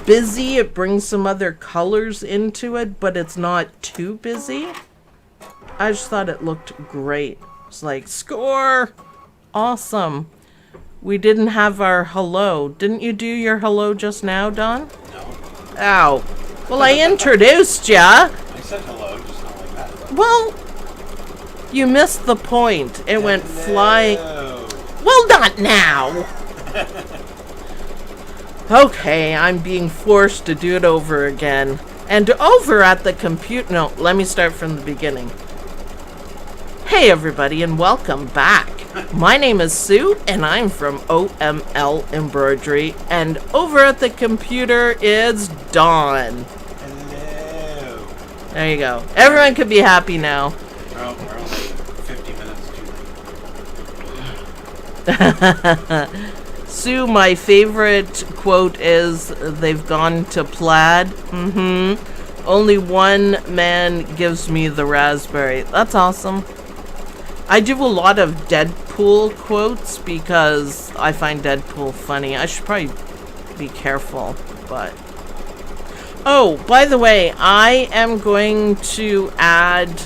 busy. It brings some other colors into it, but it's not too busy. I just thought it looked great. It's like, score! Awesome. We didn't have our hello. Didn't you do your hello just now, Dawn? No. Ow. Well, I introduced ya. I said hello, just not like that. Well, you missed the point. It went flying. No. Well, not now. Okay, I'm being forced to do it over again. And over at the computer. No, let me start from the beginning. Hey, everybody, and welcome back. My name is Sue, and I'm from OML Embroidery, and over at the computer is Dawn. Hello. There you go. Everyone could be happy now. We're only 50 minutes too late. Sue, my favorite quote is, they've gone to plaid. Only one man gives me the raspberry. That's awesome. I do a lot of Deadpool quotes because I find Deadpool funny. I should probably be careful, but... Oh, by the way, I am going to add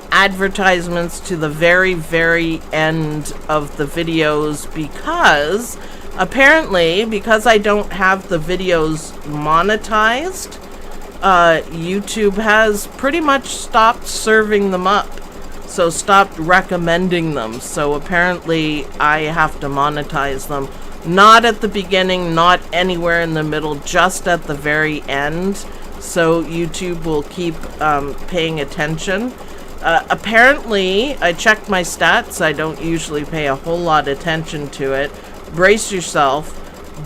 advertisements to the very, very end of the videos because apparently, because I don't have the videos monetized, YouTube has pretty much stopped serving them up. So stopped recommending them. So apparently I have to monetize them. Not at the beginning, not anywhere in the middle, just at the very end. So YouTube will keep paying attention. Apparently, I checked my stats. I don't usually pay a whole lot of attention to it. Brace yourself.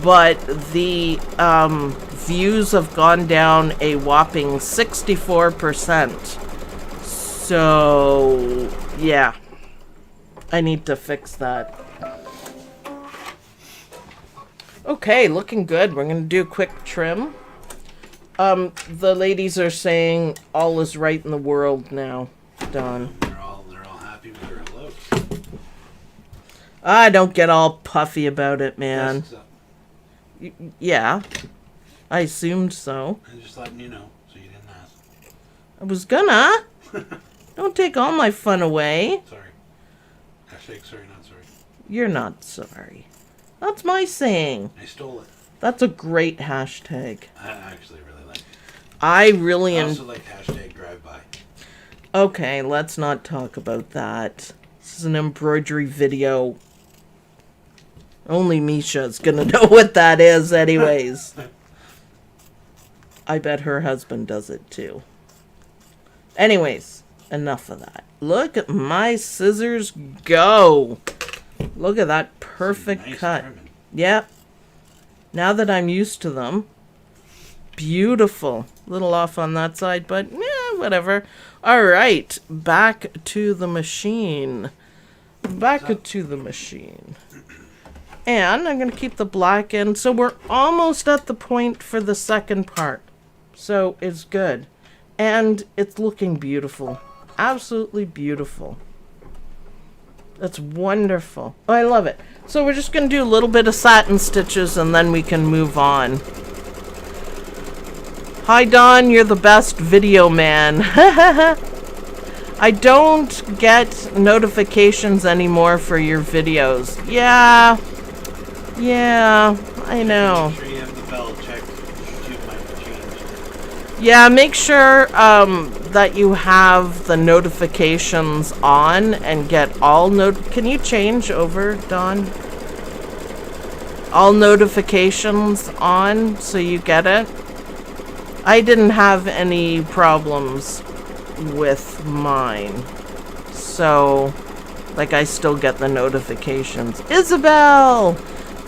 But the views have gone down a whopping 64%. So, yeah. I need to fix that. Okay, looking good. We're going to do a quick trim. The ladies are saying all is right in the world now, Don. They're all happy with their looks. I don't get all puffy about it, man. Yeah. I assumed so. I'm just letting you know, so you didn't ask. I was gonna. Don't take all my fun away. Sorry. Hashtag sorry, not sorry. You're not sorry. That's my saying. I stole it. That's a great hashtag. I actually really like it. I really I also like hashtag drive-by. Okay, let's not talk about that. This is an embroidery video. Only Misha's gonna know what that is anyways. I bet her husband does it too. Anyways, enough of that. Look at my scissors go. Look at that perfect Nice cut. trimming. Yep. Now that I'm used to them. Beautiful. Little off on that side, but yeah, whatever. Alright, back to the machine. Back to the machine. And I'm going to keep the black in. So we're almost at the point for the second part. So it's good. And it's looking beautiful. Absolutely beautiful. That's wonderful. Oh, I love it. So we're just going to do a little bit of satin stitches and then we can move on. Hi, Don. You're the best video man. I don't get notifications anymore for your videos. Yeah. Yeah, I know. Make sure you have the bell checked. YouTube might have changed. Yeah, make sure that you have the notifications on and get all Can you change over, Dawn? All notifications on so you get it? I didn't have any problems with mine. So, like, I still get the notifications. Isabel!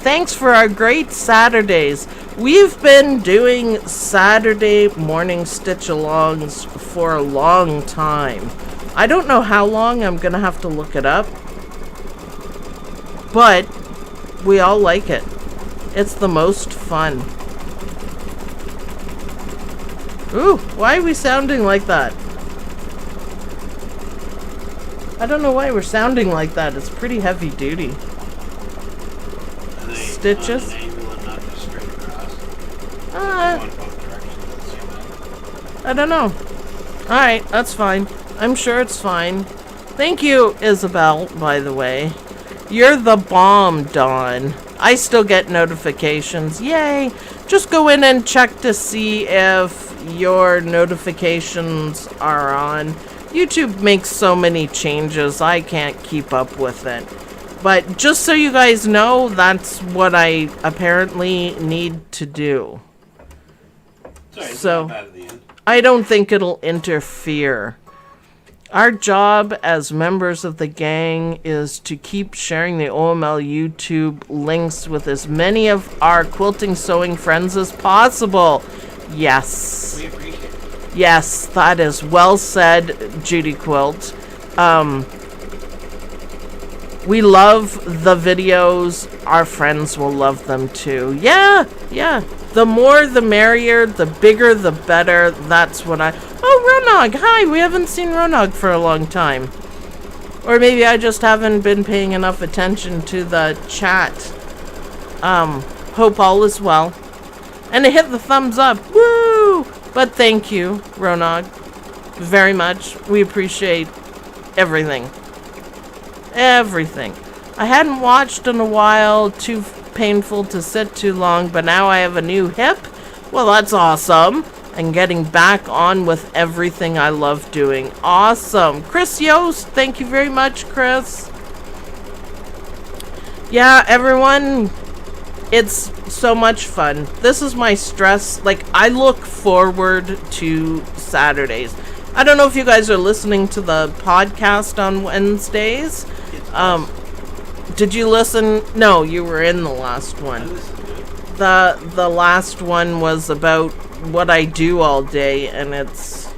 Thanks for our great Saturdays. We've been doing Saturday morning stitch-alongs for a long time. I don't know how long. I'm going to have to look it up. But we all like it. It's the most fun. Ooh, why are we sounding like that? I don't know why we're sounding like that. It's pretty heavy duty. Stitches? On an angle and not just straight across. I don't know. Alright, that's fine. I'm sure it's fine. Thank you, Isabel, by the way. You're the bomb, Dawn. I still get notifications. Yay! Just go in and check to see if your notifications are on. YouTube makes so many changes, I can't keep up with it. But just so you guys know, that's what I apparently need to do. Sorry, it's so not bad at the end. I don't think it'll interfere. Our job as members of the gang is to keep sharing the OML YouTube links with as many of our quilting sewing friends as possible. Yes. We appreciate it. Yes, that is well said, Judy Quilt. We love the videos. Our friends will love them too. Yeah. The more the merrier, the bigger the better. That's what I... Oh, Ronog, hi. We haven't seen Ronog for a long time. Or maybe I just haven't been paying enough attention to the chat. Hope all is well. And it hit the thumbs up. Woo! But thank you, Ronog, very much. We appreciate everything. Everything. I hadn't watched in a while. Too painful to sit too long, but now I have a new hip. Well, that's awesome. And getting back on with everything I love doing. Awesome. Chris Yost, thank you very much, Chris. Yeah, everyone, it's so much fun. This is my stress. Like, I look forward to Saturdays. I don't know if you guys are listening to the podcast on Wednesdays. Did you listen? No, you were in the last one. The last one was about what I do all day, and it's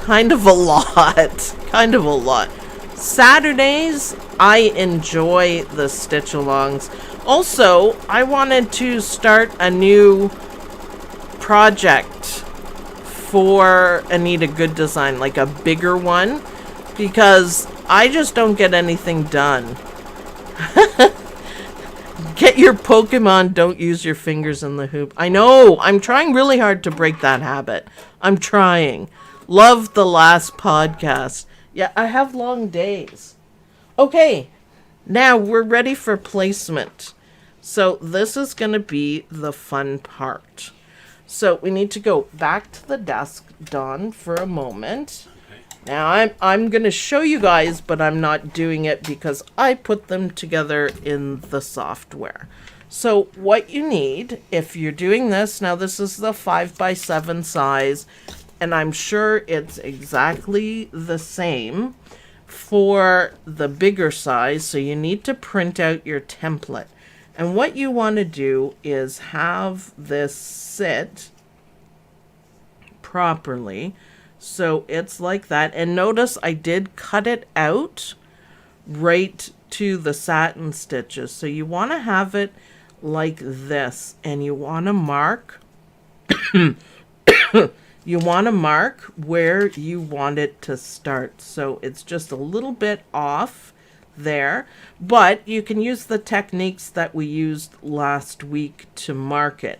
kind of a lot. Kind of a lot. Saturdays, I enjoy the stitch-alongs. Also, I wanted to start a new project for Anita Good Design, like a bigger one, because I just don't get anything done. Get your Pokemon, don't use your fingers in the hoop. I know, I'm trying really hard to break that habit. I'm trying. Love the last podcast. Yeah, I have long days. Okay, now we're ready for placement. So this is going to be the fun part. So we need to go back to the desk, Dawn, for a moment. Now, I'm going to show you guys, but I'm not doing it because I put them together in the software. So what you need, if you're doing this, now this is the 5x7 size, and I'm sure it's exactly the same for the bigger size, so you need to print out your template. And what you want to do is have this sit properly. So it's like that. And notice I did cut it out right to the satin stitches. So you want to have it like this. And you want to mark you want to mark where you want it to start. So it's just a little bit off there. But you can use the techniques that we used last week to mark it.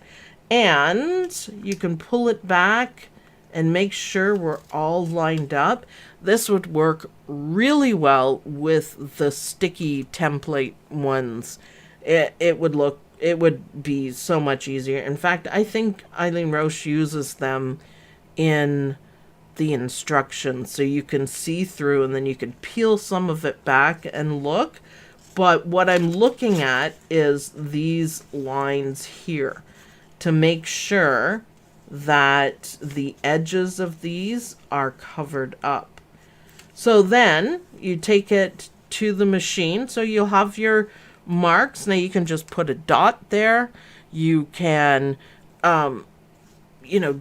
And you can pull it back and make sure we're all lined up. This would work really well with the sticky template ones. It would be so much easier. In fact, I think Eileen Roche uses them in the instructions, so you can see through and then you can peel some of it back and look. But what I'm looking at is these lines here to make sure that the edges of these are covered up. So then you take it to the machine. So you'll have your marks. Now you can just put a dot there. You can,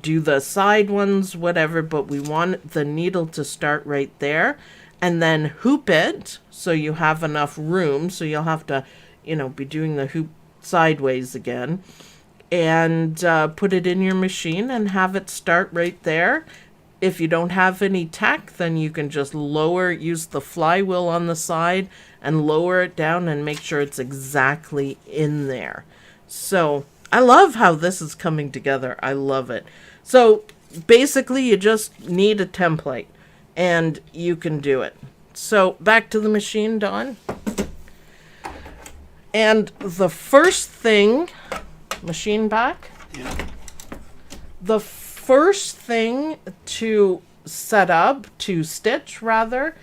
do the side ones, whatever, but we want the needle to start right there. And then hoop it so you have enough room. So you'll have to, be doing the hoop sideways again. And put it in your machine and have it start right there. If you don't have any tack, then you can just use the flywheel on the side and lower it down and make sure it's exactly in there. So I love how this is coming together. I love it. So basically you just need a template and you can do it. So back to the machine, Dawn. And the first thing... Machine back. Yeah. The first thing to stitch rather,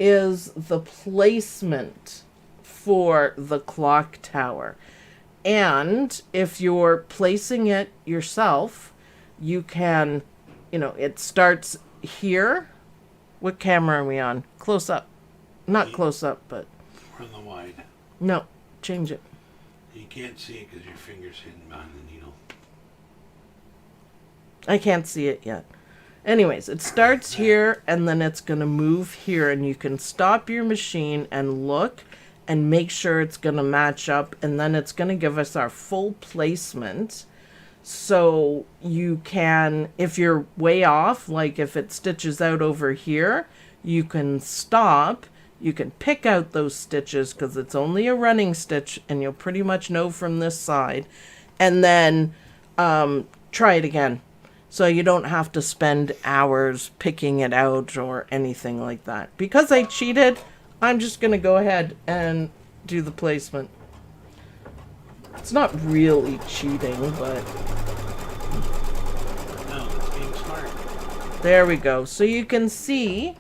is the placement for the clock tower. And if you're placing it yourself, you can, it starts here What camera are we on? Close up. Not close up, but... We're on the wide. No, change it. You can't see it because your finger's hidden behind the needle. I can't see it yet. Anyways, it starts here, and then it's going to move here, and you can stop your machine and look and make sure it's going to match up, and then it's going to give us our full placement. So you can, if you're way off, like if it stitches out over here, you can stop. You can pick out those stitches because it's only a running stitch, and you'll pretty much know from this side. And then try it again. So you don't have to spend hours picking it out or anything like that. Because I cheated, I'm just going to go ahead and do the placement. It's not really cheating, but... No, that's being smart. There we go. So you can see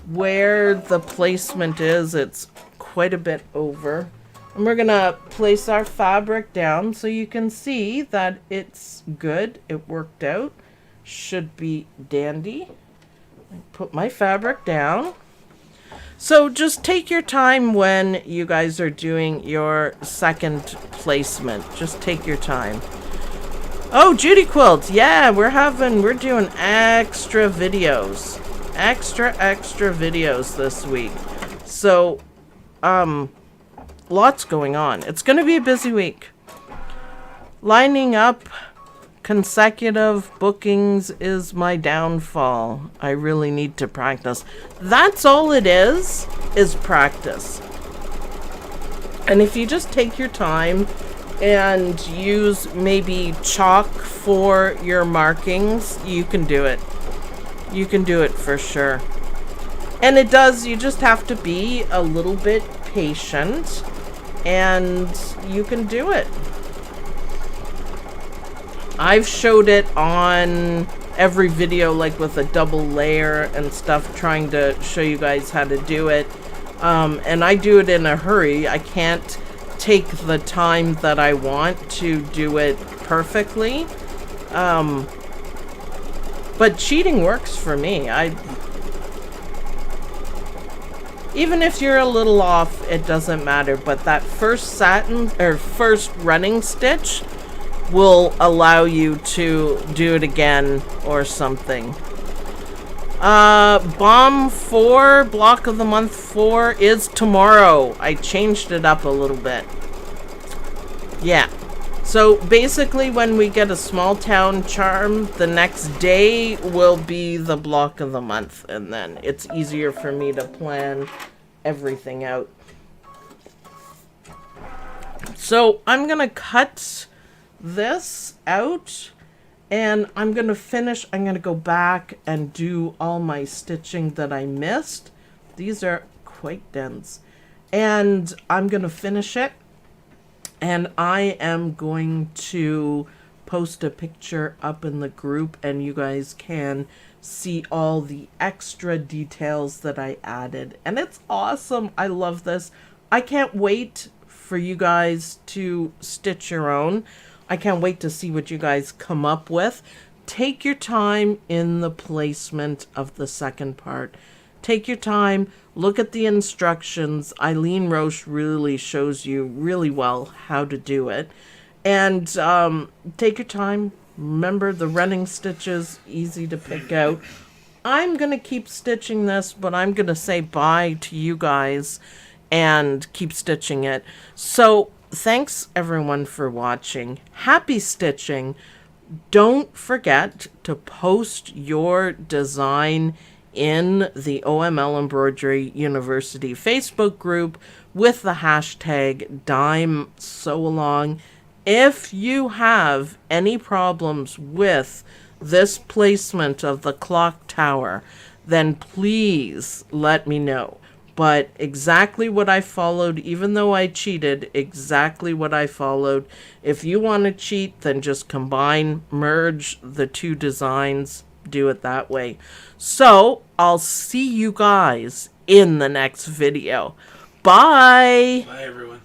where the placement is. It's quite a bit over. And we're going to place our fabric down so you can see that it's good. It worked out. Should be dandy. Put my fabric down. So just take your time when you guys are doing your second placement. Just take your time. Oh, Judy Quilts. Yeah, we're doing extra videos. Extra videos this week. So, lots going on. It's going to be a busy week. Lining up consecutive bookings is my downfall. I really need to practice. That's all it is practice. And if you just take your time and use maybe chalk for your markings, you can do it. You can do it for sure. And it does, you just have to be a little bit patient, and you can do it. I've showed it on every video, like with a double layer and stuff, trying to show you guys how to do it. And I do it in a hurry. I can't take the time that I want to do it perfectly. But cheating works for me. Even if you're a little off, it doesn't matter. But that first first running stitch will allow you to do it again or something. Bomb 4, block of the month 4 is tomorrow. I changed it up a little bit. Yeah. So basically when we get a small town charm, the next day will be the block of the month, and then it's easier for me to plan everything out. So I'm gonna cut this out, and I'm gonna finish. I'm gonna go back and do all my stitching that I missed. These are quite dense, and I'm gonna finish it. And I am going to post a picture up in the group, and you guys can see all the extra details that I added. And it's awesome. I love this. I can't wait for you guys to stitch your own. I can't wait to see what you guys come up with. Take your time in the placement of the second part. Take your time. Look at the instructions. Eileen Roche really shows you really well how to do it. And take your time. Remember the running stitches, easy to pick out. I'm going to keep stitching this, but I'm going to say bye to you guys and keep stitching it. So thanks everyone for watching. Happy stitching. Don't forget to post your design in the OML Embroidery University Facebook group with the hashtag dimesewalong. If you have any problems with this placement of the clock tower, then please let me know. But exactly what I followed, even though I cheated, exactly what I followed. If you want to cheat, then just combine, merge the two designs, do it that way. So I'll see you guys in the next video. Bye. Bye, everyone.